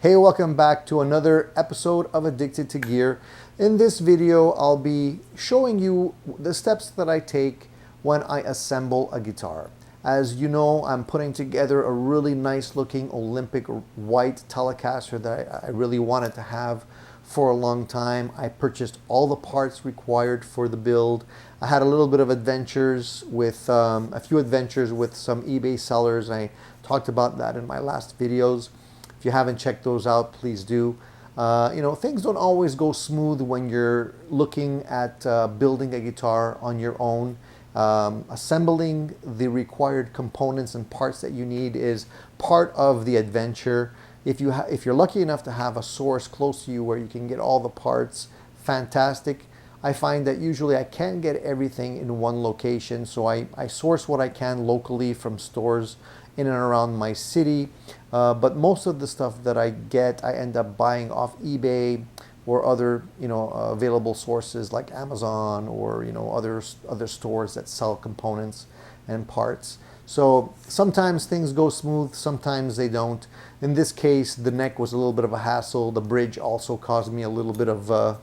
Hey, welcome back to another episode of Addicted to Gear. In this video, I'll be showing you the steps that I take when I assemble a guitar. As you know, I'm putting together a really nice looking Olympic white Telecaster that I really wanted to have for a long time. I purchased all the parts required for the build. I had a little bit of adventures with a few adventures with some eBay sellers. I talked about that in my last videos. If you haven't checked those out, please do. Things don't always go smooth when you're looking at building a guitar on your own. Assembling the required components and parts that you need is part of the adventure. If you're lucky enough to have a source close to you where you can get all the parts, fantastic. I find that usually I can't get everything in one location, so I source what I can locally from stores in and around my city. But most of the stuff that I get, I end up buying off eBay or other, available sources like Amazon or other stores that sell components and parts. So sometimes things go smooth, sometimes they don't. In this case, the neck was a little bit of a hassle. The bridge also caused me a little bit of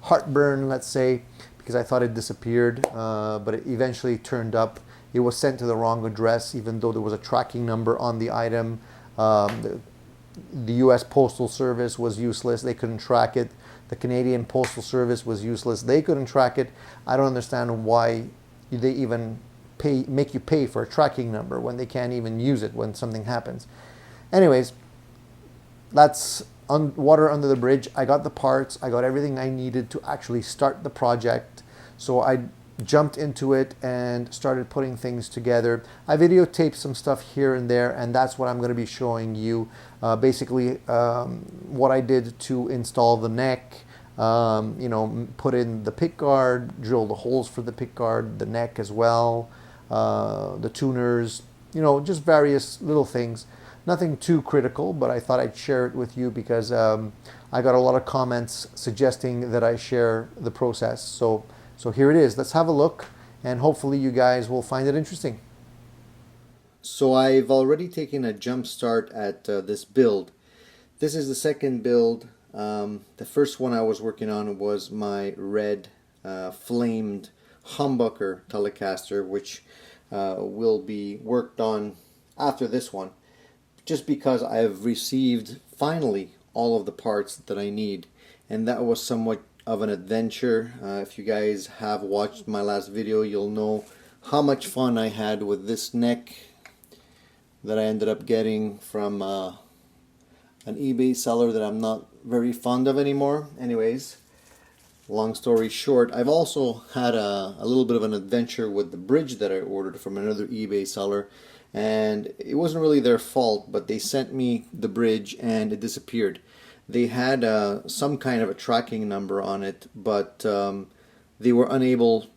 heartburn, let's say, because I thought it disappeared, but it eventually turned up. It was sent to the wrong address, even though there was a tracking number on the item. The US Postal Service was useless. They couldn't track it. The Canadian Postal Service was useless. They couldn't track it. I don't understand why they even make you pay for a tracking number when they can't even use it when something happens. Anyways, that's water under the bridge. I got the parts. I got everything I needed to actually start the project. So I jumped into it and started putting things together. I videotaped some stuff here and there, and that's what I'm going to be showing you. Basically, what I did to install the neck, put in the pickguard, drill the holes for the pickguard, the neck as well, the tuners, just various little things. Nothing too critical, but I thought I'd share it with you because I got a lot of comments suggesting that I share the process. So here it is. Let's have a look, and hopefully you guys will find it interesting. So I've already taken a jump start at this build. This is the second build. The first one I was working on was my red flamed humbucker Telecaster, which will be worked on after this one, just because I have received finally all of the parts that I need, and that was somewhat of an adventure. If you guys have watched my last video, you'll know how much fun I had with this neck that I ended up getting from an eBay seller that I'm not very fond of anymore. Anyways, long story short, I've also had a little bit of an adventure with the bridge that I ordered from another eBay seller, and it wasn't really their fault, but they sent me the bridge and it disappeared. They had some kind of a tracking number on it, but they were unable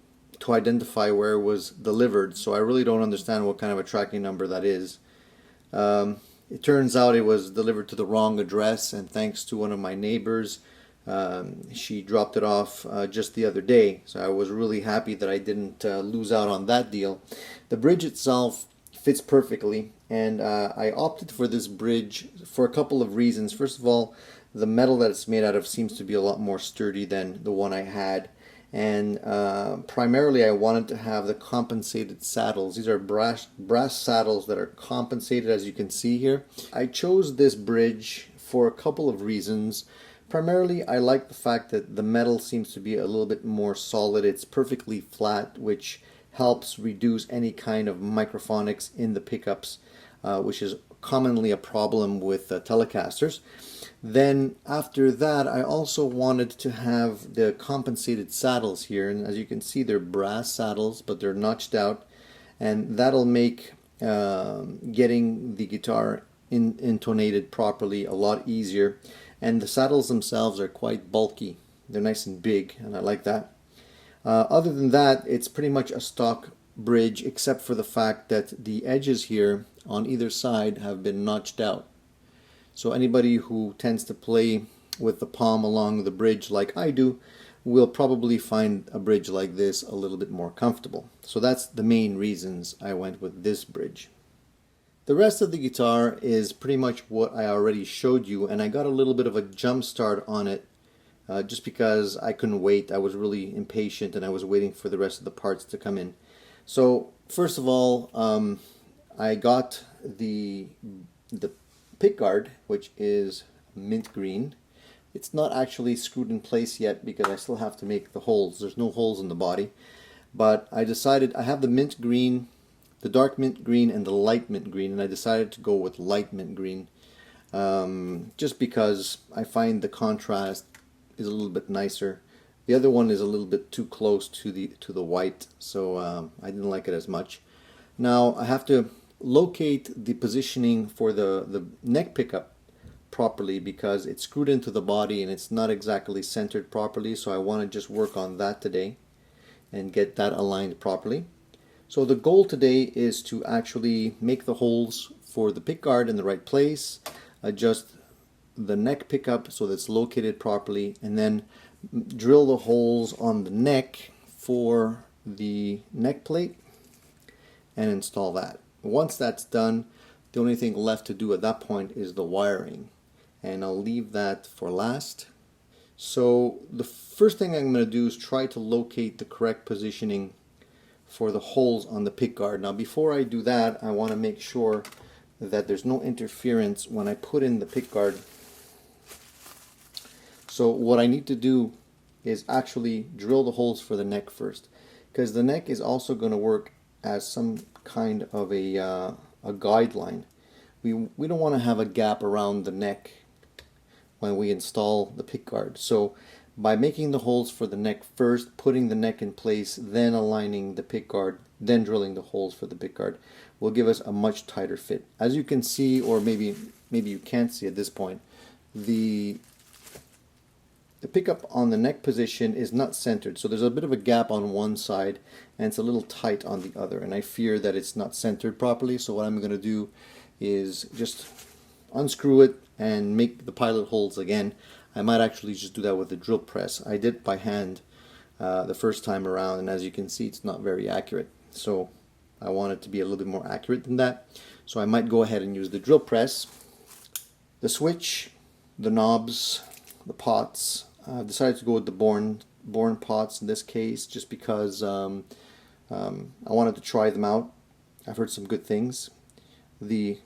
to identify where it was delivered, so I really don't understand what kind of a tracking number that is. It turns out it was delivered to the wrong address, and thanks to one of my neighbors, she dropped it off just the other day, so I was really happy that I didn't lose out on that deal. The bridge itself fits perfectly, and I opted for this bridge for a couple of reasons. First of all, the metal that it's made out of seems to be a lot more sturdy than the one I had, and primarily I wanted to have the compensated saddles. These are brass saddles that are compensated, as you can see here. I chose this bridge for a couple of reasons. Primarily, I like the fact that the metal seems to be a little bit more solid. It's perfectly flat, which helps reduce any kind of microphonics in the pickups, which is commonly a problem with Telecasters. Then after that, I also wanted to have the compensated saddles here, and as you can see, they're brass saddles, but they're notched out, and that'll make getting the guitar intonated properly a lot easier. And the saddles themselves are quite bulky. They're nice and big, and I like that. Other than that, it's pretty much a stock bridge, except for the fact that the edges here on either side have been notched out. So anybody who tends to play with the palm along the bridge like I do will probably find a bridge like this a little bit more comfortable. So that's the main reasons I went with this bridge. The rest of the guitar is pretty much what I already showed you, and I got a little bit of a jump start on it just because I couldn't wait. I was really impatient and I was waiting for the rest of the parts to come in. So first of all, I got the pickguard, which is mint green. It's not actually screwed in place yet because I still have to make the holes. There's no holes in the body, but I decided I have the mint green, the dark mint green, and the light mint green, and I decided to go with light mint green just because I find the contrast is a little bit nicer. The other one is a little bit too close to the white, so I didn't like it as much. Now I have to locate the positioning for the neck pickup properly because it's screwed into the body and it's not exactly centered properly, so I want to just work on that today and get that aligned properly. So the goal today is to actually make the holes for the pickguard in the right place, adjust the neck pickup so that it's located properly, and then drill the holes on the neck for the neck plate and install that. Once that's done, the only thing left to do at that point is the wiring, and I'll leave that for last. So the first thing I'm going to do is try to locate the correct positioning for the holes on the pickguard. Now before I do that, I want to make sure that there's no interference when I put in the pickguard. So what I need to do is actually drill the holes for the neck first, because the neck is also going to work as some kind of a guideline. We don't want to have a gap around the neck when we install the pickguard. So by making the holes for the neck first, putting the neck in place, then aligning the pickguard, then drilling the holes for the pickguard will give us a much tighter fit. As you can see, or maybe you can't see at this point, the pickup on the neck position is not centered, so there's a bit of a gap on one side and it's a little tight on the other, and I fear that it's not centered properly. So what I'm going to do is just unscrew it and make the pilot holes again. I might actually just do that with the drill press. I did by hand the first time around, and as you can see, it's not very accurate, so I want it to be a little bit more accurate than that. So I might go ahead and use the drill press, the switch, the knobs, the pots. I've decided to go with the Born pots in this case just because I wanted to try them out. I've heard some good things. The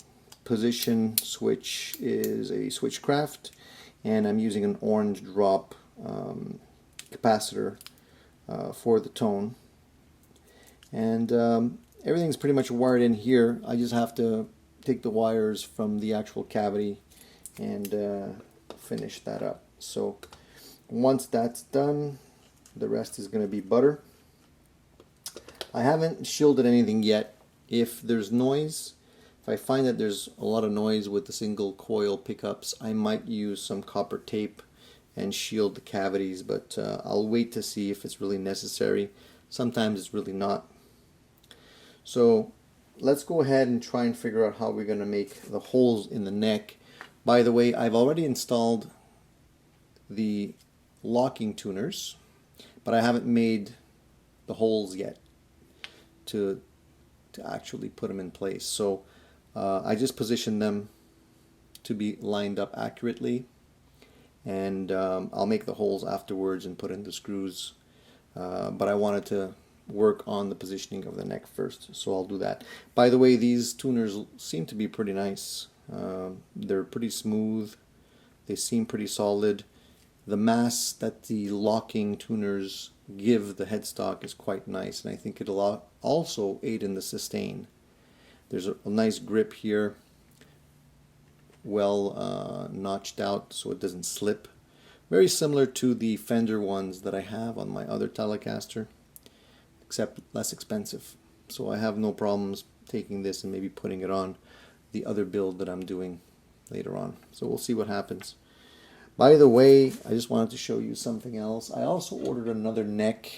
position switch is a Switchcraft, and I'm using an orange drop capacitor for the tone. And everything's pretty much wired in here. I just have to take the wires from the actual cavity and finish that up. So once that's done, the rest is going to be butter. I haven't shielded anything yet. If there's noise, if I find that there's a lot of noise with the single coil pickups, I might use some copper tape and shield the cavities, but I'll wait to see if it's really necessary. Sometimes it's really not. So let's go ahead and try and figure out how we're going to make the holes in the neck. By the way, I've already installed the locking tuners, but I haven't made the holes yet to actually put them in place. So I just positioned them to be lined up accurately, and I'll make the holes afterwards and put in the screws, but I wanted to work on the positioning of the neck first, so I'll do that. By the way, these tuners seem to be pretty nice. They're pretty smooth, they seem pretty solid. The mass that the locking tuners give the headstock is quite nice, and I think it'll also aid in the sustain. There's a nice grip here, well notched out so it doesn't slip. Very similar to the Fender ones that I have on my other Telecaster, except less expensive. So I have no problems taking this and maybe putting it on the other build that I'm doing later on. So we'll see what happens. By the way, I just wanted to show you something else. I also ordered another neck.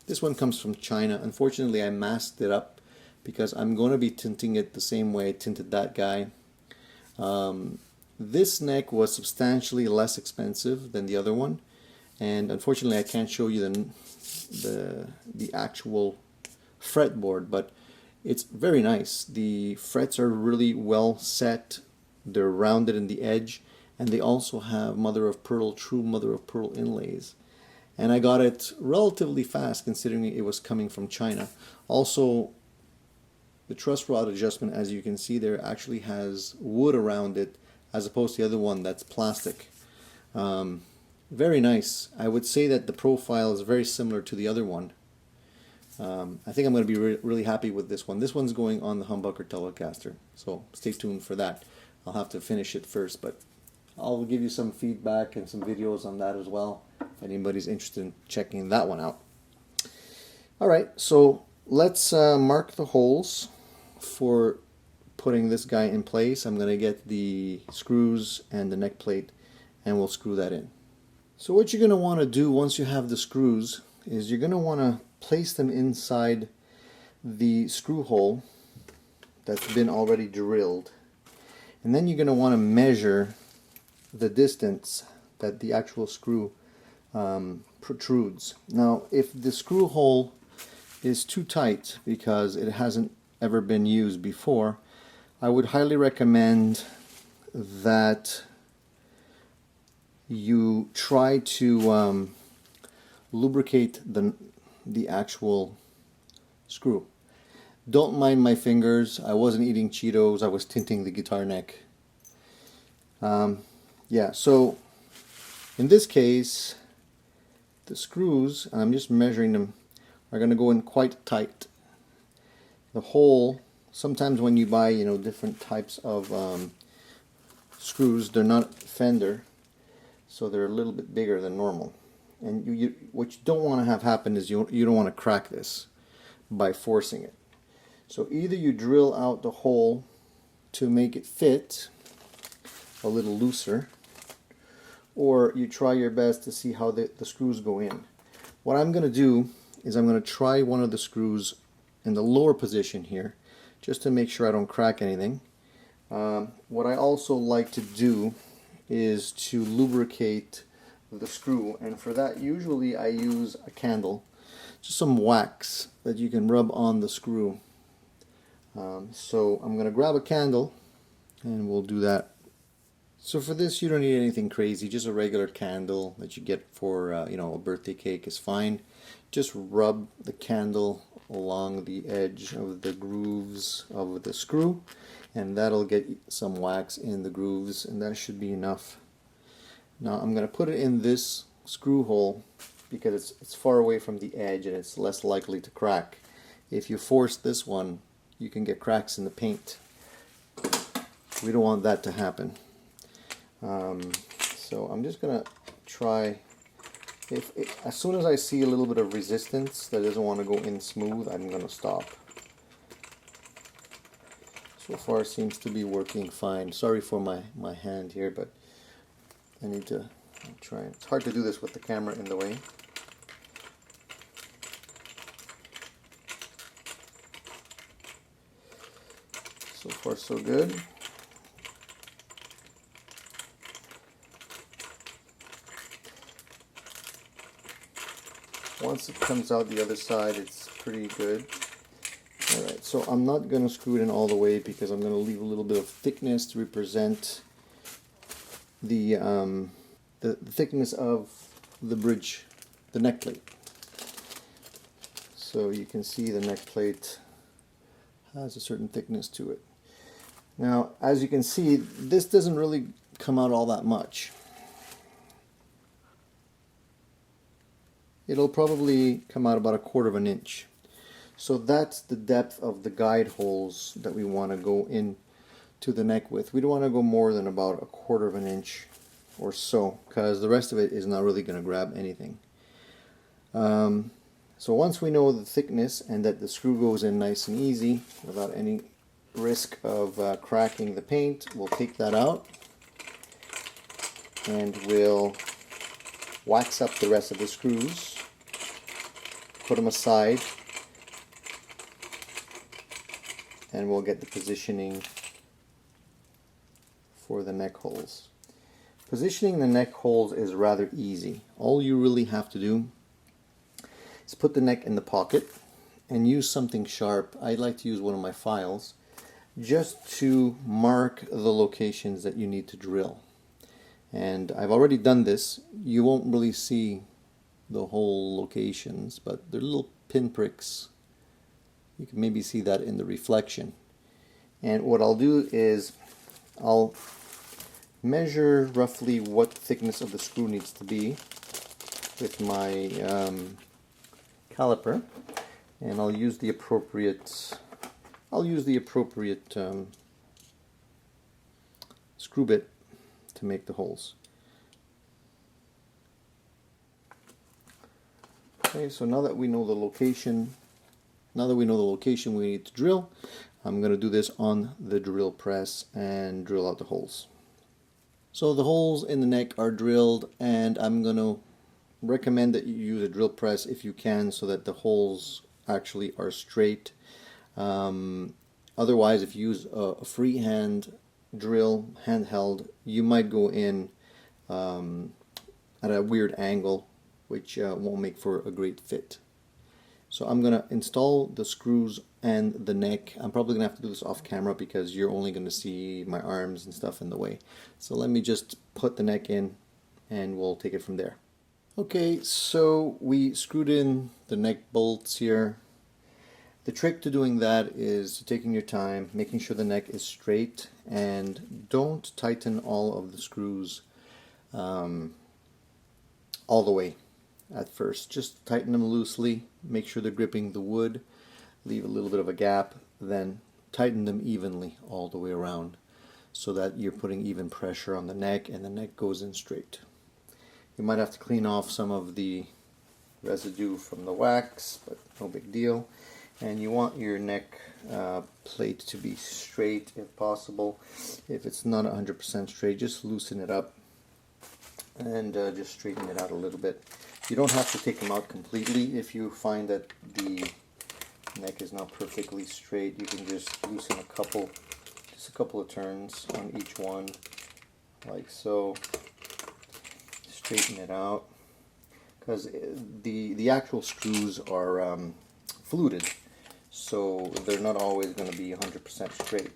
This one comes from China. Unfortunately, I masked it up because I'm going to be tinting it the same way I tinted that guy. This neck was substantially less expensive than the other one, and unfortunately I can't show you the actual fretboard, but It's very nice. The frets are really well set. They're rounded in the edge, and they also have true mother of pearl inlays. And I got it relatively fast considering it was coming from China. Also, the truss rod adjustment, as you can see there, actually has wood around it as opposed to the other one that's plastic. Very nice. I would say that the profile is very similar to the other one. I think I'm going to be really happy with this one. This one's going on the humbucker Telecaster, so stay tuned for that. I'll have to finish it first, but I'll give you some feedback and some videos on that as well, if anybody's interested in checking that one out. Alright, so let's mark the holes for putting this guy in place. I'm going to get the screws and the neck plate, and we'll screw that in. So what you're going to want to do once you have the screws is you're going to want to place them inside the screw hole that's been already drilled, and then you're going to want to measure the distance that the actual screw protrudes. Now, if the screw hole is too tight because it hasn't ever been used before, I would highly recommend that you try to lubricate the actual screw. Don't mind my fingers. I wasn't eating Cheetos. I was tinting the guitar neck. Yeah, so in this case, the screws, I'm just measuring them, are going to go in quite tight. The hole, sometimes when you buy, different types of screws, they're not Fender, so they're a little bit bigger than normal. And what you don't want to have happen is you don't want to crack this by forcing it. So either you drill out the hole to make it fit a little looser, or you try your best to see how the screws go in. What I'm going to do is I'm going to try one of the screws in the lower position here, just to make sure I don't crack anything. What I also like to do is to lubricate the screw, and for that usually I use a candle, just some wax that you can rub on the screw. So I'm going to grab a candle and we'll do that. So for this you don't need anything crazy, just a regular candle that you get for a birthday cake is fine. Just rub the candle along the edge of the grooves of the screw, and that'll get some wax in the grooves, and that should be enough. Now I'm going to put it in this screw hole because it's far away from the edge and it's less likely to crack. If you force this one, you can get cracks in the paint. We don't want that to happen. So I'm just going to try, as soon as I see a little bit of resistance that doesn't want to go in smooth, I'm going to stop. So far it seems to be working fine. Sorry for my hand here, but I need to try. It's hard to do this with the camera in the way. So far so good. Once it comes out the other side, it's pretty good. Alright, so I'm not going to screw it in all the way because I'm going to leave a little bit of thickness to represent the thickness of the bridge, the neck plate. So you can see the neck plate has a certain thickness to it. Now, as you can see, this doesn't really come out all that much. It'll probably come out about 1/4 of an inch. So that's the depth of the guide holes that we want to go in to the neck with. We don't want to go more than about 1/4 of an inch or so, because the rest of it is not really going to grab anything. So once we know the thickness and that the screw goes in nice and easy without any risk of cracking the paint, we'll take that out and we'll wax up the rest of the screws, put them aside, and we'll get the positioning for the neck holes. Positioning the neck holes is rather easy. All you really have to do is put the neck in the pocket and use something sharp. I like to use one of my files just to mark the locations that you need to drill. And I've already done this. You won't really see the whole locations, but they're little pinpricks. You can maybe see that in the reflection. And what I'll do is I'll measure roughly what thickness of the screw needs to be with my caliper, and I'll use the appropriate screw bit to make the holes. Okay, so now that we know the location, we need to drill, I'm going to do this on the drill press and drill out the holes. So the holes in the neck are drilled, and I'm going to recommend that you use a drill press if you can, so that the holes actually are straight. Otherwise, if you use a freehand drill, handheld, you might go in at a weird angle, which won't make for a great fit. So I'm going to install the screws and the neck. I'm probably going to have to do this off camera because you're only going to see my arms and stuff in the way. So let me just put the neck in and we'll take it from there. Okay, so we screwed in the neck bolts here. The trick to doing that is taking your time, making sure the neck is straight, and don't tighten all of the screws all the way at first. Just tighten them loosely, make sure they're gripping the wood, leave a little bit of a gap, then tighten them evenly all the way around so that you're putting even pressure on the neck and the neck goes in straight. You might have to clean off some of the residue from the wax, but no big deal. And you want your neck plate to be straight if possible. If it's not 100% straight, just loosen it up and just straighten it out a little bit. You don't have to take them out completely. If you find that the neck is not perfectly straight, you can just loosen just a couple of turns on each one, like so. Straighten it out, because the actual screws are fluted, so they're not always going to be 100% straight.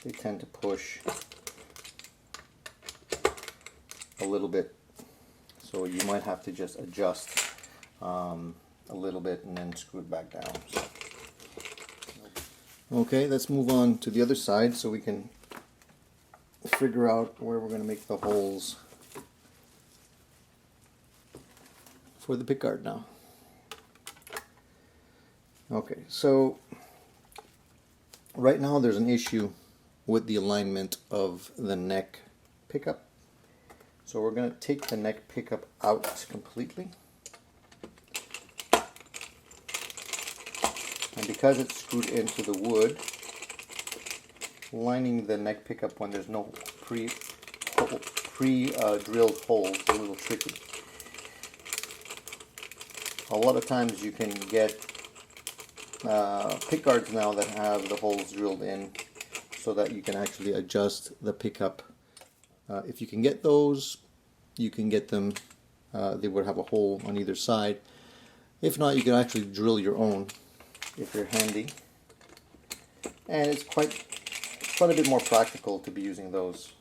They tend to push a little bit, so you might have to just adjust a little bit and then screw it back down. So. Okay, let's move on to the other side so we can figure out where we're going to make the holes for the pickguard now. Okay, so right now there's an issue with the alignment of the neck pickup. So we're going to take the neck pickup out completely. And because it's screwed into the wood, lining the neck pickup when there's no pre-drilled holes is a little tricky. A lot of times you can get pickguards now that have the holes drilled in so that you can actually adjust the pickup. If you can get those, you can get them. They would have a hole on either side. If not, you can actually drill your own if you're handy. And it's quite a bit more practical to be using those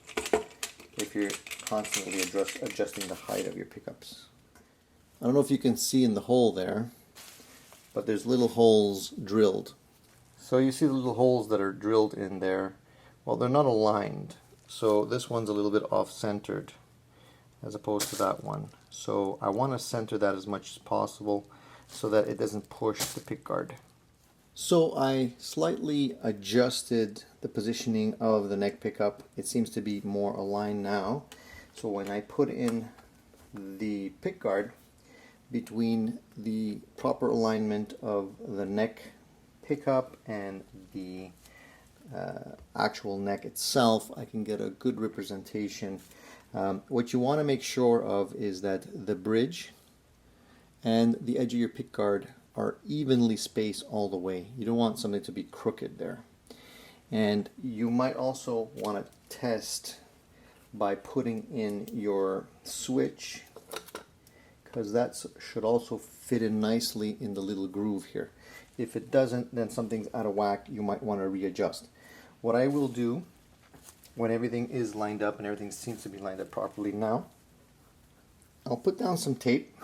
if you're constantly adjusting the height of your pickups. I don't know if you can see in the hole there, but there's little holes drilled. So you see the little holes that are drilled in there. Well, they're not aligned. So this one's a little bit off-centered as opposed to that one. So I want to center that as much as possible so that it doesn't push the pickguard. So I slightly adjusted the positioning of the neck pickup. It seems to be more aligned now. So when I put in the pickguard, between the proper alignment of the neck pickup and the actual neck itself, I can get a good representation. What you want to make sure of is that the bridge and the edge of your pickguard are evenly spaced all the way. You don't want something to be crooked there. And you might also want to test by putting in your switch, because that should also fit in nicely in the little groove here. If it doesn't, then something's out of whack. You might want to readjust. What I will do when everything is lined up and everything seems to be lined up properly now, I'll put down some tape,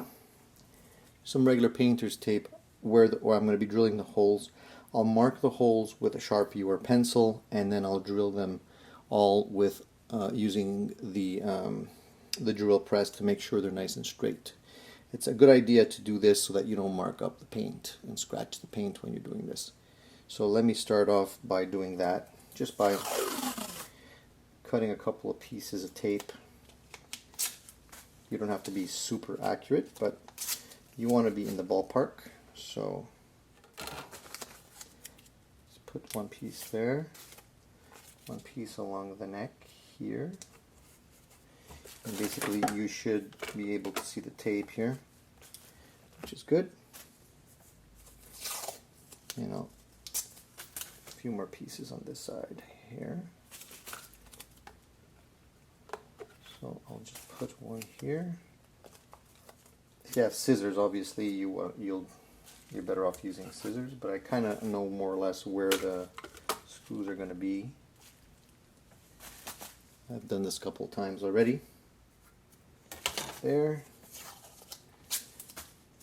some regular painter's tape where I'm going to be drilling the holes. I'll mark the holes with a Sharpie or a pencil, and then I'll drill them all with using the drill press to make sure they're nice and straight. It's a good idea to do this so that you don't mark up the paint and scratch the paint when you're doing this. So let me start off by doing that, just by cutting a couple of pieces of tape. You don't have to be super accurate, but you want to be in the ballpark. So let's put one piece there, one piece along the neck here. And basically you should be able to see the tape here, which is good. You know, a few more pieces on this side here. So I'll just put one here. If you have scissors, obviously you're better off using scissors, but I kind of know more or less where the screws are going to be. I've done this a couple of times already. There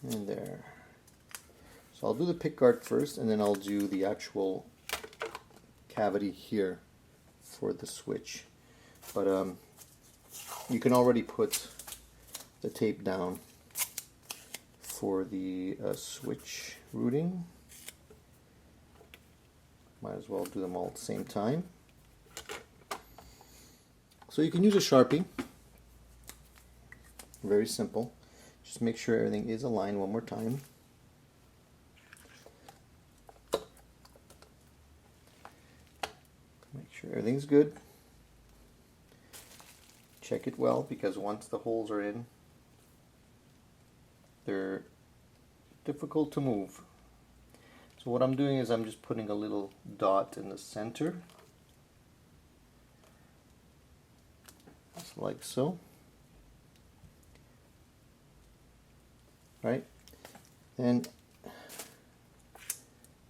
and there. So I'll do the pickguard first, and then I'll do the actual cavity here for the switch. But you can already put the tape down for the switch routing. Might as well do them all at the same time. So you can use a Sharpie. Very simple. Just make sure everything is aligned one more time. Make sure everything's good. Check it well, because once the holes are in, they're difficult to move. So what I'm doing is I'm just putting a little dot in the center, just like so. Right? And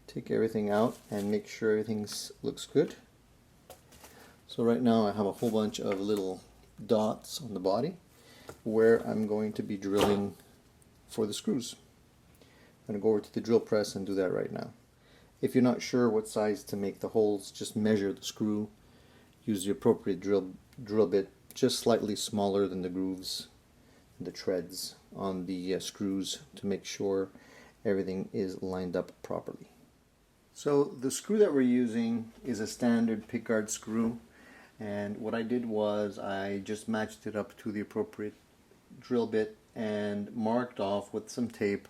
take everything out and make sure everything looks good. So right now I have a whole bunch of little dots on the body where I'm going to be drilling for the screws. I'm going to go over to the drill press and do that right now. If you're not sure what size to make the holes, just measure the screw. Use the appropriate drill bit, just slightly smaller than the grooves and the treads on the screws, to make sure everything is lined up properly. So the screw that we're using is a standard pickguard screw, and what I did was I just matched it up to the appropriate drill bit and marked off with some tape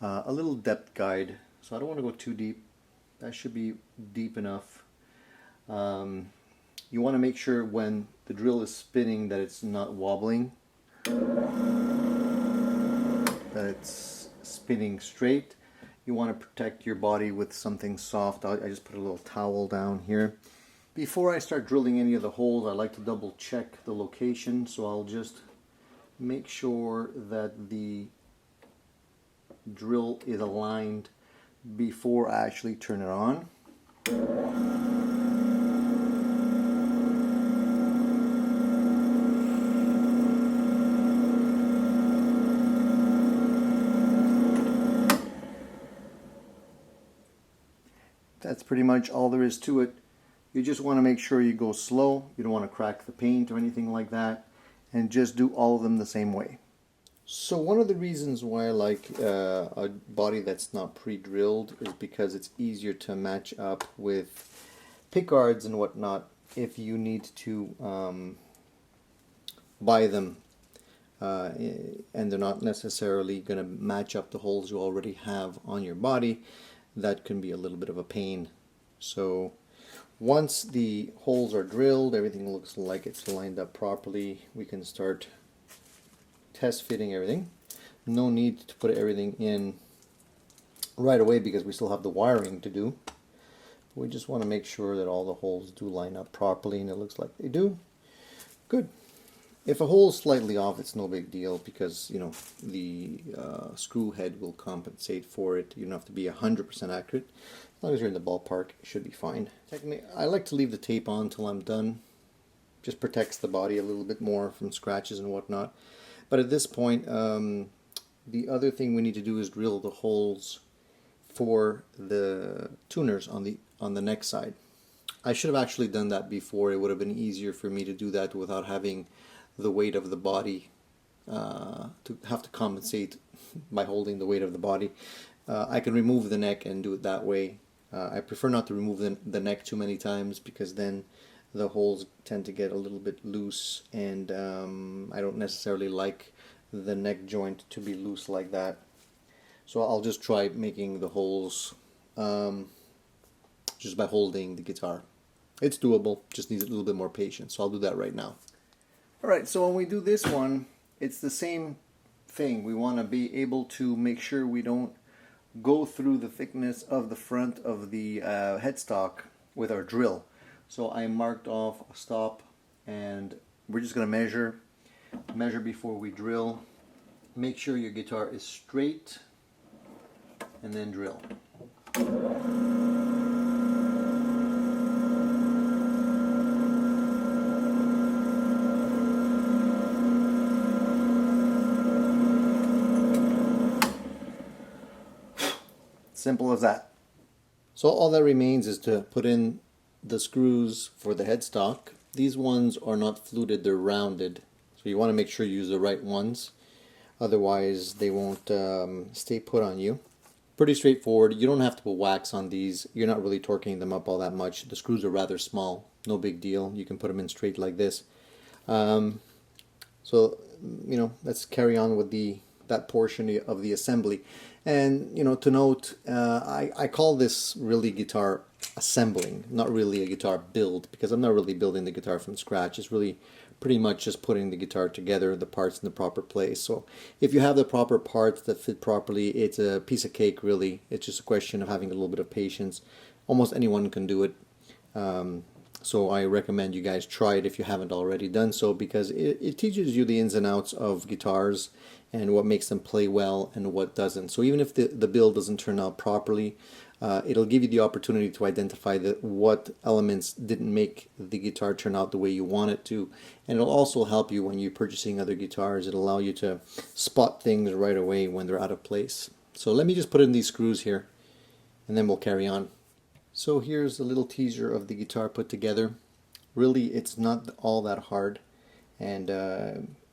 a little depth guide. So I don't want to go too deep. That should be deep enough. You want to make sure when the drill is spinning that it's not wobbling, that it's spinning straight. You want to protect your body with something soft. I just put a little towel down here. Before I start drilling any of the holes, I like to double check the location, so I'll just make sure that the drill is aligned before I actually turn it on. That's pretty much all there is to it. You just want to make sure you go slow. You don't want to crack the paint or anything like that, and just do all of them the same way. So one of the reasons why I like a body that's not pre-drilled is because it's easier to match up with pickguards and whatnot if you need to buy them and they're not necessarily going to match up the holes you already have on your body. That can be a little bit of a pain. So once the holes are drilled, everything looks like it's lined up properly, we can start test fitting everything. No need to put everything in right away because we still have the wiring to do. We just want to make sure that all the holes do line up properly, and it looks like they do. Good. If a hole's slightly off, it's no big deal because, you know, the screw head will compensate for it. You don't have to be 100% accurate. As long as you're in the ballpark, it should be fine. Technically, I like to leave the tape on until I'm done. Just protects the body a little bit more from scratches and whatnot. But at this point, the other thing we need to do is drill the holes for the tuners on the neck side. I should have actually done that before. It would have been easier for me to do that without having the weight of the body to have to compensate by holding the weight of the body. I can remove the neck and do it that way. I prefer not to remove the neck too many times because then the holes tend to get a little bit loose, and I don't necessarily like the neck joint to be loose like that. So I'll just try making the holes just by holding the guitar. It's doable, just needs a little bit more patience, so I'll do that right now. Alright, so when we do this one, it's the same thing. We want to be able to make sure we don't go through the thickness of the front of the headstock with our drill. So I marked off a stop, and we're just going to measure before we drill. Make sure your guitar is straight, and then drill. Simple as that. So all that remains is to put in the screws for the headstock. These ones are not fluted, they're rounded. So you want to make sure you use the right ones. Otherwise they won't stay put on you. Pretty straightforward. You don't have to put wax on these. You're not really torquing them up all that much. The screws are rather small. No big deal. You can put them in straight like this. So, you know, let's carry on with that portion of the assembly. And, you know, to note, I call this really guitar assembling, not really a guitar build, because I'm not really building the guitar from scratch. It's really pretty much just putting the guitar together, the parts in the proper place. So if you have the proper parts that fit properly, it's a piece of cake, really. It's just a question of having a little bit of patience. Almost anyone can do it. So I recommend you guys try it if you haven't already done so, because it teaches you the ins and outs of guitars and what makes them play well and what doesn't. So even if the build doesn't turn out properly, it'll give you the opportunity to identify what elements didn't make the guitar turn out the way you want it to. And it'll also help you when you're purchasing other guitars. It'll allow you to spot things right away when they're out of place. So let me just put in these screws here, and then we'll carry on. So here's a little teaser of the guitar put together. Really, it's not all that hard, and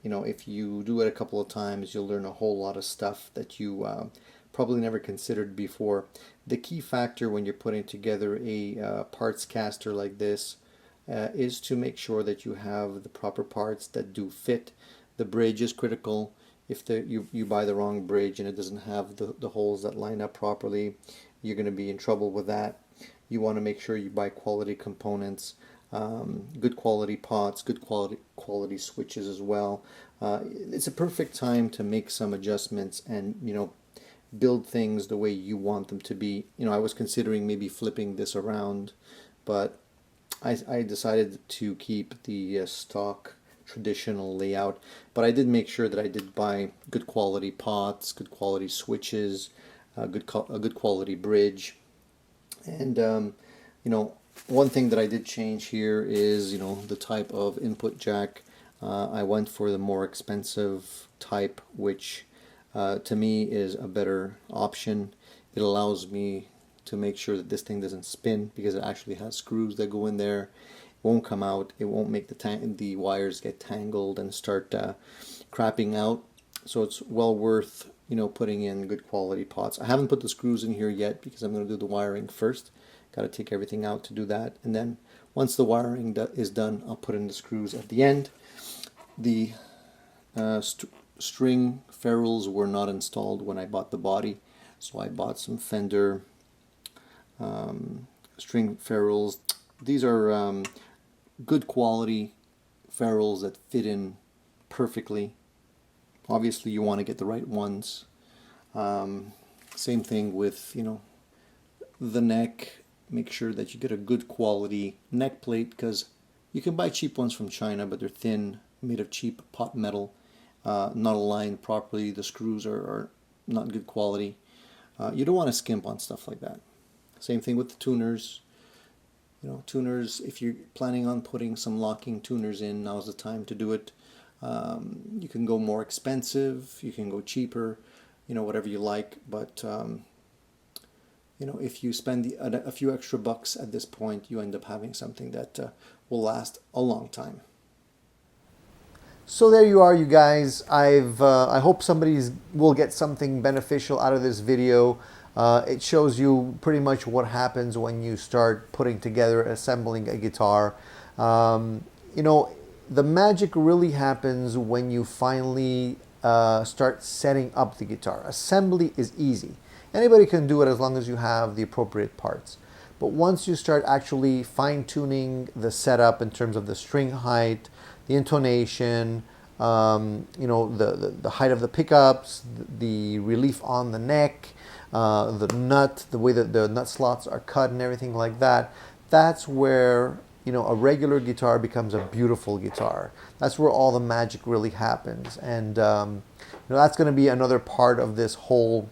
you know, if you do it a couple of times, you'll learn a whole lot of stuff that you probably never considered before. The key factor when you're putting together a parts caster like this is to make sure that you have the proper parts that do fit. The bridge is critical. If you buy the wrong bridge and it doesn't have the holes that line up properly, you're going to be in trouble with that. You want to make sure you buy quality components, good quality pots, good quality switches as well. It's a perfect time to make some adjustments and, you know, build things the way you want them to be. You know, I was considering maybe flipping this around, but I decided to keep the stock traditional layout. But I did make sure that I did buy good quality pots, good quality switches, a good quality bridge. And you know, one thing that I did change here is, you know, the type of input jack. I went for the more expensive type, which to me is a better option. It allows me to make sure that this thing doesn't spin because it actually has screws that go in there. It won't come out. It won't make the wires get tangled and start crapping out. So it's well worth, you know, putting in good quality pots. I haven't put the screws in here yet because I'm going to do the wiring first. Got to take everything out to do that, and then once the wiring is done, I'll put in the screws at the end. The string ferrules were not installed when I bought the body, so I bought some Fender string ferrules. These are good quality ferrules that fit in perfectly. Obviously you want to get the right ones. Same thing with, you know, the neck. Make sure that you get a good quality neck plate, because you can buy cheap ones from China, but they're thin made of cheap pot metal, not aligned properly. The screws are not good quality. You don't want to skimp on stuff like that. Same thing with the tuners. You know, tuners, if you're planning on putting some locking tuners in, now's the time to do it. You can go more expensive, you can go cheaper, you know, whatever you like, but you know, if you spend a few extra bucks at this point, you end up having something that will last a long time. So there you are, you guys. I hope somebody will get something beneficial out of this video. It shows you pretty much what happens when you start putting together, assembling a guitar. You know, the magic really happens when you finally start setting up the guitar. Assembly is easy. Anybody can do it as long as you have the appropriate parts. But once you start actually fine-tuning the setup in terms of the string height, the intonation, you know, the height of the pickups, the relief on the neck, the nut, the way that the nut slots are cut and everything like that, that's where, you know, a regular guitar becomes a beautiful guitar. That's where all the magic really happens. And you know, that's going to be another part of this whole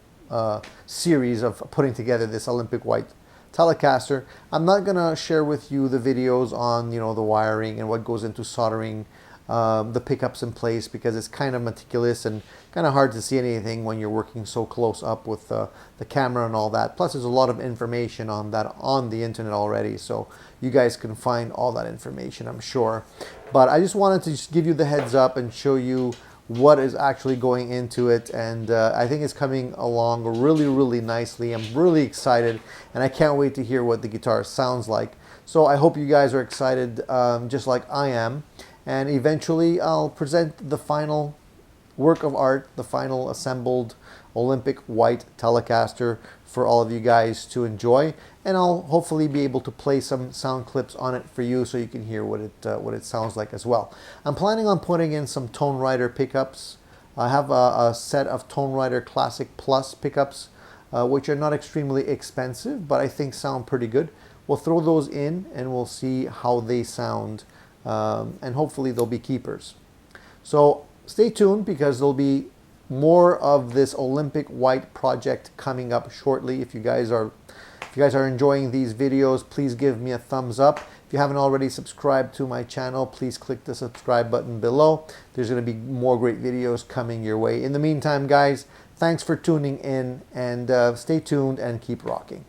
series of putting together this Olympic white Telecaster. I'm not going to share with you the videos on, you know, the wiring and what goes into soldering the pickups in place, because it's kind of meticulous and kind of hard to see anything when you're working so close up with the camera and all that. Plus, there's a lot of information on that on the internet already, so you guys can find all that information, I'm sure. But I just wanted to just give you the heads up and show you what is actually going into it, and I think it's coming along really nicely. I'm really excited, and I can't wait to hear what the guitar sounds like. So I hope you guys are excited just like I am, and eventually I'll present the final work of art, the final assembled Olympic white Telecaster for all of you guys to enjoy, and I'll hopefully be able to play some sound clips on it for you so you can hear what it sounds like as well. I'm planning on putting in some Tone Rider pickups. I have a set of Tone Rider Classic Plus pickups, which are not extremely expensive, but I think sound pretty good. We'll throw those in and we'll see how they sound, and hopefully they'll be keepers. So stay tuned, because there'll be more of this Olympic white project coming up shortly. If you guys are enjoying these videos, please give me a thumbs up. If you haven't already subscribed to my channel, please click the subscribe button below. There's going to be more great videos coming your way. In the meantime, guys, thanks for tuning in, and stay tuned and keep rocking.